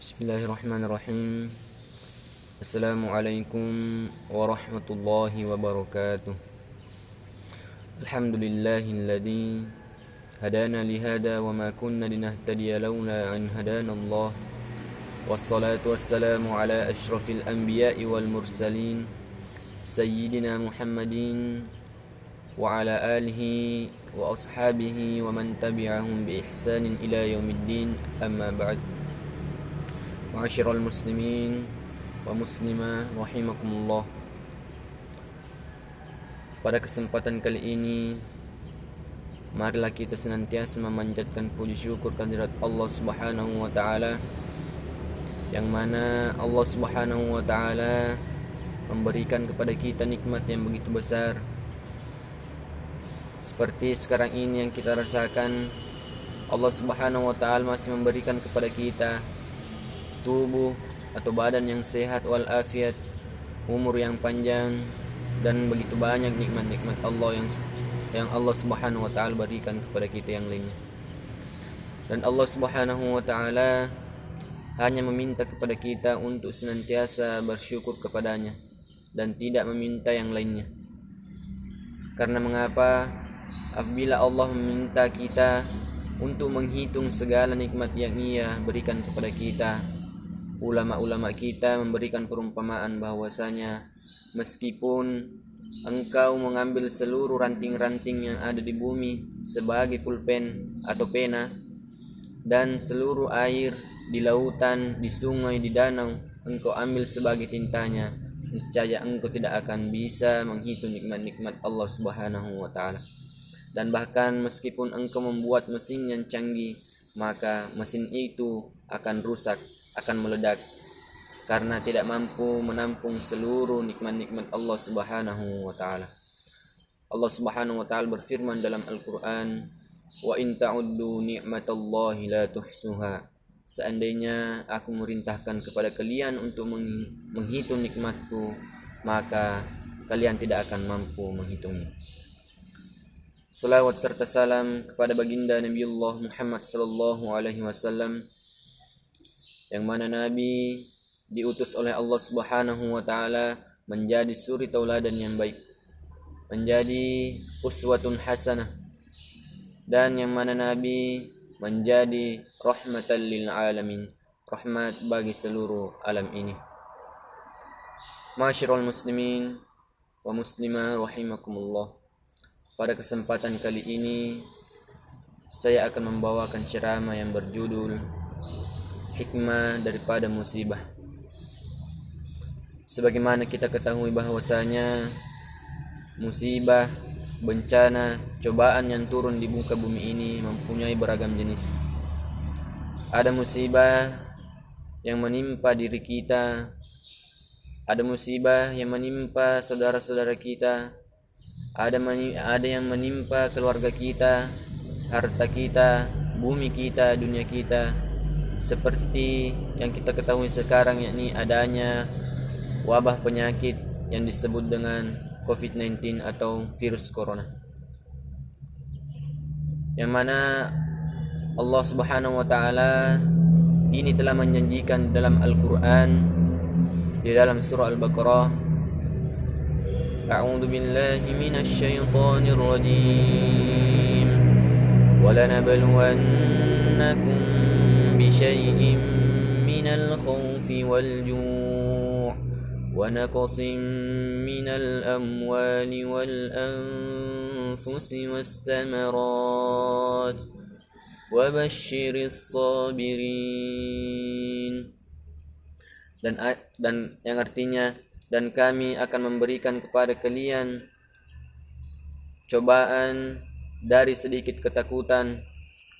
Bismillahirrahmanirrahim. Assalamualaikum warahmatullahi wabarakatuh. Alhamdulillahilladzi hadana lihada wa ma kunna linahtadiya laula an hadana Allah. Wassalatu wassalamu ala asyrafil anbiya'i wal mursalin sayyidina Muhammadin wa ala alihi wa ashabihi wa man tabi'ahum bi ihsanin ila yaumiddin, amma ba'd. Ma'asyiral muslimin wa muslimah rahimakumullah. Pada kesempatan kali ini, marilah kita senantiasa memanjatkan puji syukur kehadirat Allah Subhanahu wa taala, yang mana Allah Subhanahu wa taala memberikan kepada kita nikmat yang begitu besar. Seperti sekarang ini yang kita rasakan, Allah Subhanahu wa taala masih memberikan kepada kita tubuh atau badan yang sehat walafiat, umur yang panjang, dan begitu banyak nikmat-nikmat Allah yang Allah Subhanahu wa taala berikan kepada kita yang lainnya. Dan Allah Subhanahu wa taala hanya meminta kepada kita untuk senantiasa bersyukur kepadanya dan tidak meminta yang lainnya. Karena mengapa? Apabila Allah meminta kita untuk menghitung segala nikmat yang Ia berikan kepada kita, ulama-ulama kita memberikan perumpamaan bahwasanya meskipun engkau mengambil seluruh ranting-ranting yang ada di bumi sebagai pulpen atau pena, dan seluruh air di lautan, di sungai, di danau engkau ambil sebagai tintanya, niscaya engkau tidak akan bisa menghitung nikmat-nikmat Allah Subhanahu wa taala. Dan bahkan meskipun engkau membuat mesin yang canggih, maka mesin itu akan rusak, akan meledak, karena tidak mampu menampung seluruh nikmat-nikmat Allah Subhanahu wa taala. Allah Subhanahu wa taala berfirman dalam Al-Qur'an, "Wa in ta'uddu ni'matallahi la tuhsuha." Seandainya aku merintahkan kepada kalian untuk menghitung nikmatku, maka kalian tidak akan mampu menghitungnya. Salawat serta salam kepada baginda Nabiullah Muhammad sallallahu alaihi wasallam, yang mana Nabi diutus oleh Allah Subhanahu wa taala menjadi suri tauladan yang baik, menjadi uswatun hasanah, dan yang mana Nabi menjadi rahmatan lil alamin, rahmat bagi seluruh alam ini. Ma'asyiral muslimin wa muslimah rahimakumullah. Pada kesempatan kali ini saya akan membawakan ceramah yang berjudul Hikmah daripada musibah. Sebagaimana kita ketahui bahwasanya musibah, bencana, cobaan yang turun di muka bumi ini mempunyai beragam jenis. Ada musibah yang menimpa diri kita, ada musibah yang menimpa saudara-saudara kita, ada yang menimpa keluarga kita, harta kita, bumi kita, dunia kita. Seperti yang kita ketahui sekarang, yakni adanya wabah penyakit yang disebut dengan COVID-19 atau virus corona, yang mana Allah Subhanahu wa taala ini telah menjanjikan dalam Al-Qur'an di dalam surah Al-Baqarah, A'udzu billahi minasy syaithanir rajim, wa lanabluwannakum bisyai'in minal khawfi wal ju' wa naqsin minal amwali wal anfusi was thamarat wa basyiris sabirin. Dan yang artinya, dan kami akan memberikan kepada kalian cobaan dari sedikit ketakutan,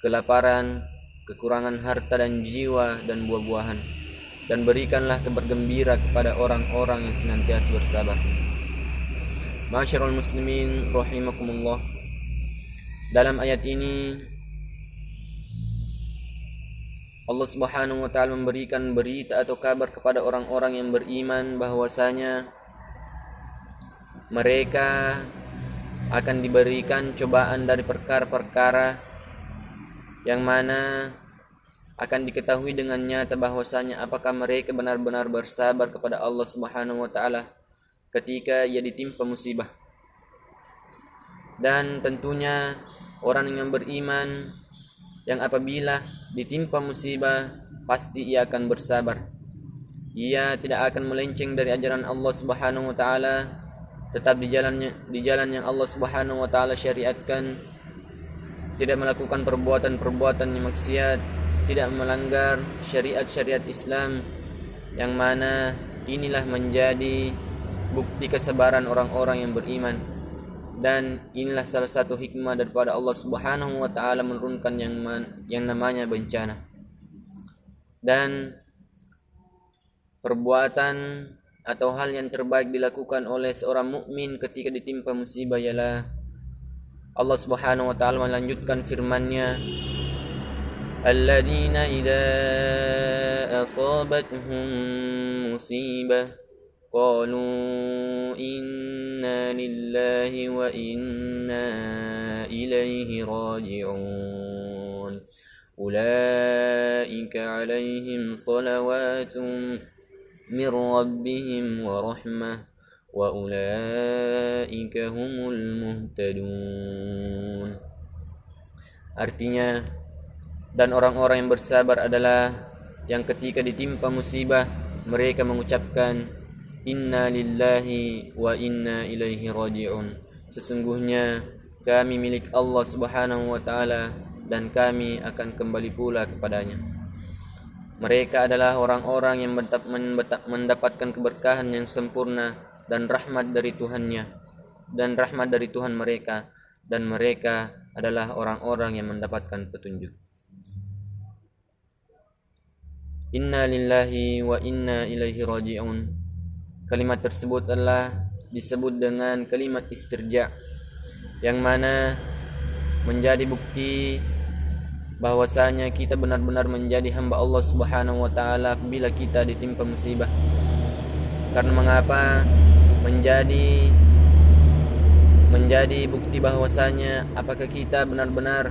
kelaparan, kekurangan harta dan jiwa dan buah-buahan, dan berikanlah kabar gembira kepada orang-orang yang senantiasa bersabar. Ma'asyiral muslimin rahimakumullah. Dalam ayat ini Allah Subhanahu wa taala memberikan berita atau kabar kepada orang-orang yang beriman bahwasanya mereka akan diberikan cobaan dari perkara-perkara yang mana akan diketahui dengan nyata bahwasanya apakah mereka benar-benar bersabar kepada Allah Subhanahu wa taala ketika ia ditimpa musibah. Dan tentunya orang yang beriman yang apabila ditimpa musibah pasti ia akan bersabar. Ia tidak akan melenceng dari ajaran Allah Subhanahu wa taala, tetap di jalan yang Allah Subhanahu wa taala syariatkan, tidak melakukan perbuatan-perbuatan yang maksiat, tidak melanggar syariat-syariat Islam, yang mana inilah menjadi bukti kesabaran orang-orang yang beriman. Dan inilah salah satu hikmah daripada Allah Subhanahu wa taala menurunkan yang namanya bencana. Dan perbuatan atau hal yang terbaik dilakukan oleh seorang mukmin ketika ditimpa musibah ialah Allah Subhanahu wa taala melanjutkan firman-Nya, alladzina idza asabatuhum musibah qalu inna lillahi wa inna ilaihi raji'un ulaika alaihim salawatun min rabbihim wa rahmah wa ulaika humul muhtadun. Artinya, dan orang-orang yang bersabar adalah yang ketika ditimpa musibah mereka mengucapkan inna lillahi wa inna ilaihi raji'un. Sesungguhnya kami milik Allah Subhanahu wa taala dan kami akan kembali pula kepadanya. Mereka adalah orang-orang yang mendapatkan keberkahan yang sempurna dan rahmat dari Tuhan mereka, dan mereka adalah orang-orang yang mendapatkan petunjuk. Inna lillahi wa inna ilaihi raji'un. Kalimat tersebut adalah disebut dengan kalimat istirja, yang mana menjadi bukti bahwasanya kita benar-benar menjadi hamba Allah Subhanahu wa taala bila kita ditimpa musibah. Karena mengapa? Menjadi bukti bahwasanya apakah kita benar-benar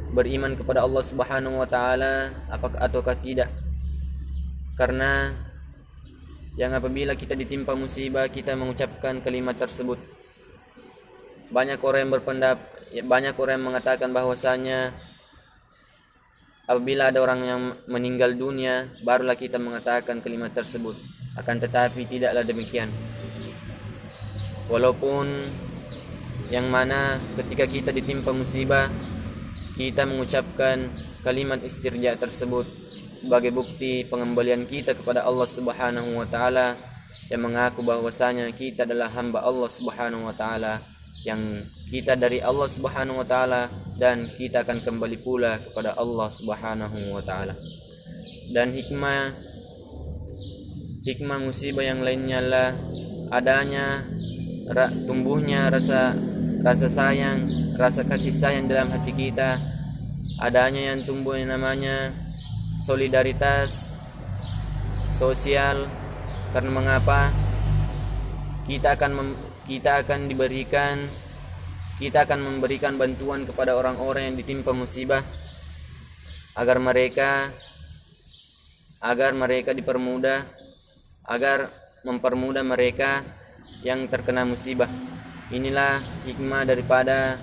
beriman kepada Allah Subhanahu wa taala ataukah tidak. Karena yang apabila kita ditimpa musibah kita mengucapkan kalimat tersebut, banyak orang yang mengatakan bahwasanya apabila ada orang yang meninggal dunia barulah kita mengatakan kalimat tersebut. Akan tetapi tidaklah demikian. Walaupun yang mana ketika kita ditimpa musibah kita mengucapkan kalimat istirja tersebut sebagai bukti pengembalian kita kepada Allah Subhanahu wa taala, yang mengaku bahwasanya kita adalah hamba Allah Subhanahu wa taala, yang kita dari Allah Subhanahu wa taala dan kita akan kembali pula kepada Allah Subhanahu wa taala. Dan hikmah musibah yang lainnya adalah adanya tumbuhnya rasa sayang, rasa kasih sayang dalam hati kita, adanya yang tumbuh yang namanya solidaritas sosial. Karena mengapa? Kita akan memberikan bantuan kepada orang-orang yang ditimpa musibah agar mereka dipermudah, agar mempermudah mereka yang terkena musibah. Inilah hikmah daripada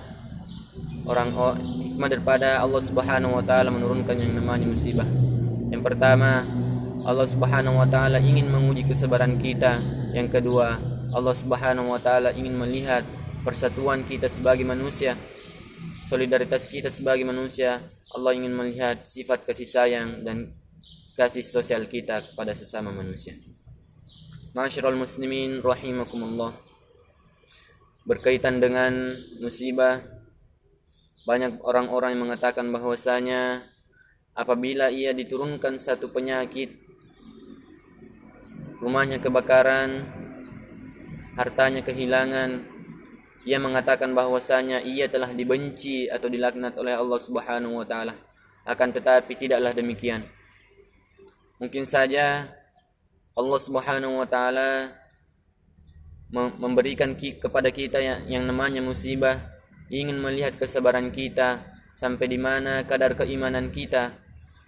Allah Subhanahu wa taala menurunkan yang namanya musibah. Yang pertama, Allah Subhanahu wa taala ingin menguji kesabaran kita. Yang kedua, Allah Subhanahu wa taala ingin melihat persatuan kita sebagai manusia, solidaritas kita sebagai manusia. Allah ingin melihat sifat kasih sayang dan kasih sosial kita kepada sesama manusia. Ma'asyiral muslimin rahimakumullah. Berkaitan dengan musibah, banyak orang-orang yang mengatakan bahwasanya apabila ia diturunkan satu penyakit, rumahnya kebakaran, hartanya kehilangan, ia mengatakan bahwasanya ia telah dibenci atau dilaknat oleh Allah Subhanahu wa taala. Akan tetapi tidaklah demikian. Mungkin saja Allah Subhanahu wa taala memberikan kepada kita yang namanya musibah, ingin melihat kesabaran kita sampai di mana kadar keimanan kita.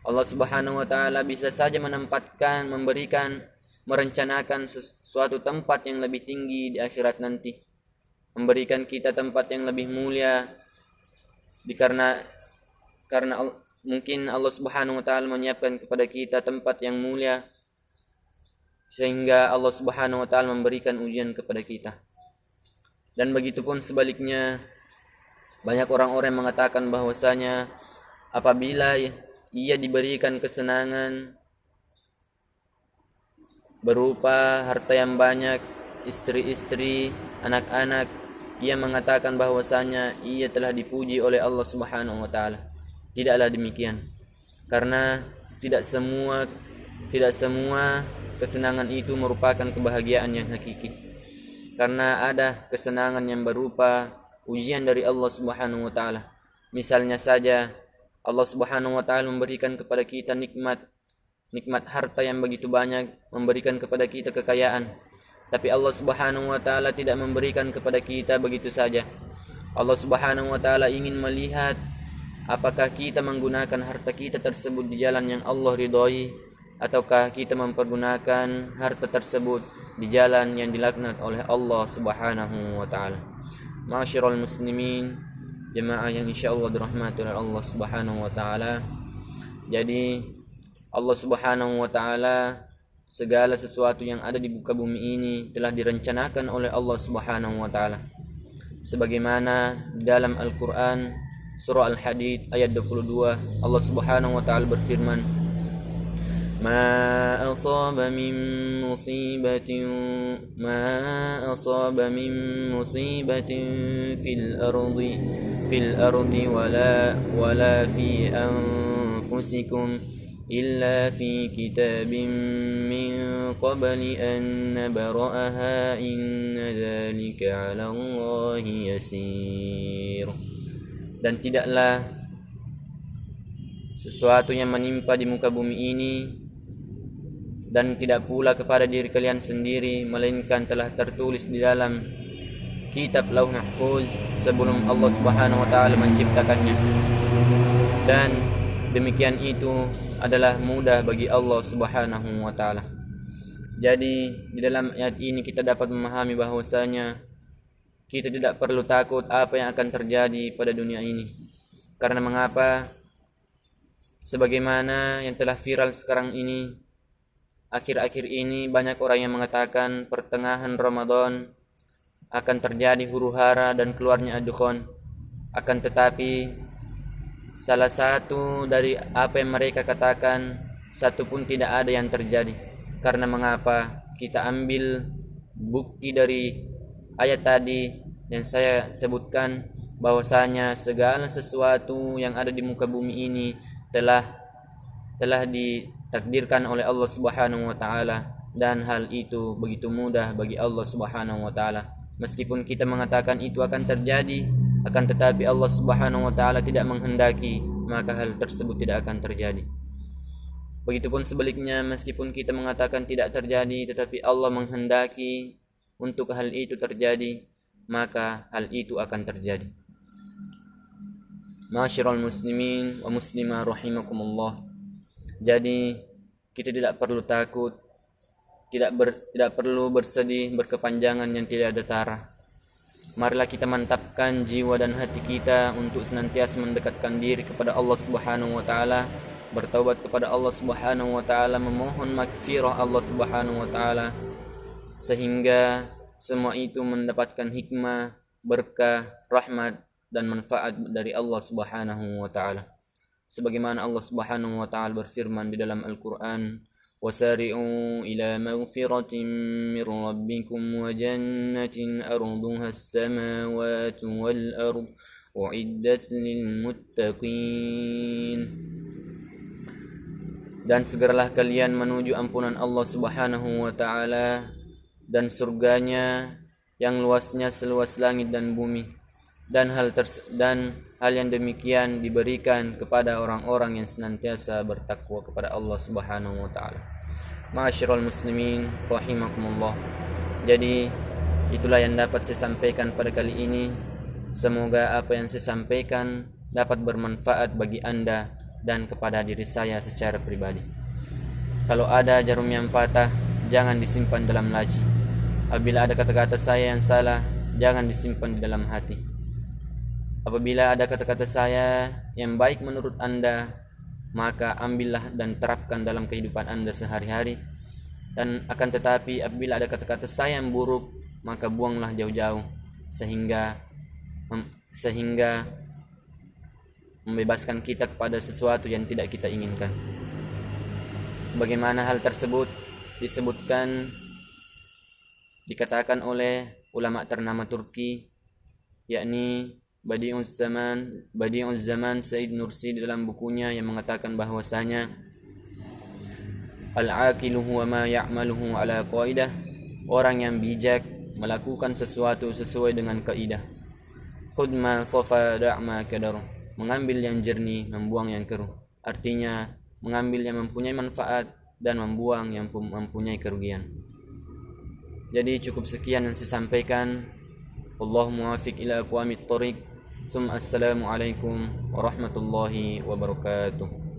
Allah Subhanahu wa taala bisa saja menempatkan, memberikan, merencanakan suatu tempat yang lebih tinggi di akhirat nanti. Memberikan kita tempat yang lebih mulia karena mungkin Allah Subhanahu wa taala menyiapkan kepada kita tempat yang mulia sehingga Allah Subhanahu wa taala memberikan ujian kepada kita. Dan begitupun sebaliknya, banyak orang-orang yang mengatakan bahwasanya apabila ia diberikan kesenangan berupa harta yang banyak, istri-istri, anak-anak, ia mengatakan bahwasanya ia telah dipuji oleh Allah Subhanahu wa taala. Tidaklah demikian. Karena tidak semua kesenangan itu merupakan kebahagiaan yang hakiki. Karena ada kesenangan yang berupa ujian dari Allah Subhanahu wa taala. Misalnya saja Allah Subhanahu wa taala memberikan kepada kita nikmat harta yang begitu banyak, memberikan kepada kita kekayaan. Tapi Allah Subhanahu wa taala tidak memberikan kepada kita begitu saja. Allah Subhanahu wa taala ingin melihat apakah kita menggunakan harta kita tersebut di jalan yang Allah ridhoi, ataukah kita mempergunakan harta tersebut di jalan yang dilaknat oleh Allah Subhanahu wa taala. Ma'asyiral muslimin, jemaah yang insyaallah dirahmati oleh Allah Subhanahu wa taala. Jadi Allah Subhanahu wa taala, segala sesuatu yang ada di muka bumi ini telah direncanakan oleh Allah Subhanahu wa taala. Sebagaimana di dalam Al-Qur'an surah Al-Hadid ayat 22, Allah Subhanahu wa taala berfirman, ما أصاب من مصيبة في الأرض ولا في أنفسكم إلا في كتاب من قبل أن نبرأها إن ذلك على الله يسير. Dan tidaklah sesuatu yang menimpa di muka bumi ini dan tidak pula kepada diri kalian sendiri, melainkan telah tertulis di dalam kitab Lauh Mahfuz sebelum Allah Subhanahu wa taala menciptakannya. Dan demikian itu adalah mudah bagi Allah Subhanahu wa taala. Jadi di dalam ayat ini kita dapat memahami bahwasanya kita tidak perlu takut apa yang akan terjadi pada dunia ini. Karena mengapa? Sebagaimana yang telah viral sekarang ini, akhir-akhir ini banyak orang yang mengatakan pertengahan Ramadan akan terjadi huru-hara dan keluarnya ad-dukhon. Akan tetapi salah satu dari apa yang mereka katakan, satu pun tidak ada yang terjadi. Karena mengapa? Kita ambil bukti dari ayat tadi yang saya sebutkan, bahwasanya segala sesuatu yang ada di muka bumi ini telah ditakdirkan oleh Allah Subhanahu wa taala, dan hal itu begitu mudah bagi Allah Subhanahu wa taala. Meskipun kita mengatakan itu akan terjadi, akan tetapi Allah Subhanahu wa taala tidak menghendaki, maka hal tersebut tidak akan terjadi. Begitupun sebaliknya, meskipun kita mengatakan tidak terjadi tetapi Allah menghendaki untuk hal itu terjadi, maka hal itu akan terjadi. Ma'asyiral muslimin wa muslimah rahimakumullah. Jadi kita tidak perlu takut, tidak perlu bersedih berkepanjangan yang tidak ada tara. Marilah kita mantapkan jiwa dan hati kita untuk senantiasa mendekatkan diri kepada Allah Subhanahu wa taala, bertaubat kepada Allah Subhanahu wa taala, memohon maghfirah Allah Subhanahu wa taala, sehingga semua itu mendapatkan hikmah, berkah, rahmat dan manfaat dari Allah Subhanahu wa taala. Sebagaimana Allah Subhanahu wa taala berfirman di dalam Al-Qur'an, "Wasari'u ila maghfiratin min rabbikum wa jannatin arduha as-samawati wal ard u'iddat lil muttaqin." Dan segeralah kalian menuju ampunan Allah Subhanahu wa taala dan surganya yang luasnya seluas langit dan bumi. Dan hal yang demikian diberikan kepada orang-orang yang senantiasa bertakwa kepada Allah Subhanahu wa taala. Ma'asyiral muslimin rahimakumullah. Jadi itulah yang dapat saya sampaikan pada kali ini. Semoga apa yang saya sampaikan dapat bermanfaat bagi Anda dan kepada diri saya secara pribadi. Kalau ada jarum yang patah, jangan disimpan dalam laci. Apabila ada kata-kata saya yang salah, jangan disimpan di dalam hati. Apabila ada kata-kata saya yang baik menurut Anda, maka ambillah dan terapkan dalam kehidupan Anda sehari-hari. Dan akan tetapi apabila ada kata-kata saya yang buruk, maka buanglah jauh-jauh sehingga membebaskan kita kepada sesuatu yang tidak kita inginkan. Sebagaimana hal tersebut dikatakan oleh ulama ternama Turki, yakni Badi'uz Zaman Said Nursi dalam bukunya yang mengatakan bahwasanya al-aqilu huwa ma ya'maluhu ala qaidah. Orang yang bijak melakukan sesuatu sesuai dengan kaidah. Khudh ma safa da'ma kadar. Mengambil yang jernih, membuang yang keruh. Artinya mengambil yang mempunyai manfaat dan membuang yang mempunyai kerugian. Jadi cukup sekian yang saya sampaikan. Wallahu muwaffiq ila aqwamit thoriq. Assalamualaikum warahmatullahi wabarakatuh.